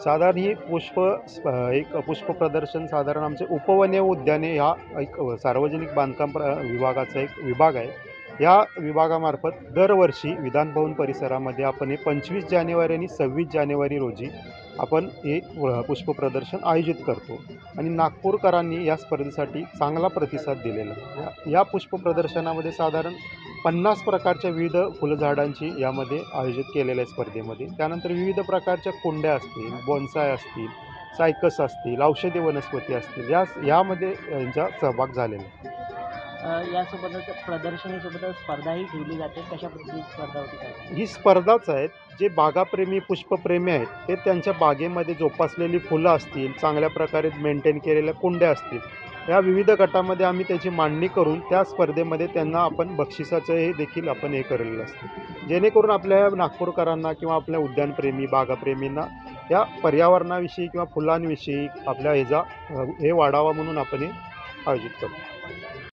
साधारण ही एक पुष्प प्रदर्शन साधारण आमचे उपवने उद्याने ह्या एक सार्वजनिक बांधकाम विभागाचा एक विभाग आहे. या विभागामार्फत दरवर्षी विधानभवन परिसरामध्ये आपण हे 25 जानेवारी आणि 26 जानेवारी रोजी आपण हे पुष्प प्रदर्शन आयोजित करतो आणि नागपूरकरांनी या स्पर्धेसाठी चांगला प्रतिसाद दिलेला आहे. या पुष्प प्रदर्शनामध्ये साधारण 50 प्रकारच्या विविध फुलझाडांची यामध्ये आयोजित केलेल्या स्पर्धेमध्ये. त्यानंतर विविध प्रकारच्या कुंड्या असतील, बोन्साय असतील, सायकस असतील, औषधी वनस्पती असतील, यामध्ये यांचा सहभाग झालेला आहे. यासोबतच प्रदर्शनीसोबतच स्पर्धाही ठेवली जाते. कशा पद्धतीची स्पर्धा होती काय? ही स्पर्धाच आहेत. जे बागाप्रेमी, पुष्पप्रेमी आहेत ते त्यांच्या बागेमध्ये जोपासलेली फुलं असतील, चांगल्या प्रकारे मेंटेन केलेल्या कुंड्या असतील, या विविध गटामध्ये आम्ही त्याची मांडणी करून त्या स्पर्धेमध्ये त्यांना आपण बक्षिसाचं हे देखील आपण हे केलेलं असतं, जेणेकरून आपल्या नागपूरकरांना किंवा आपल्या उद्यानप्रेमी, बागाप्रेमींना या पर्यावरणाविषयी किंवा फुलांविषयी आपल्या हे वाढावा म्हणून आपण हे आयोजित करतो.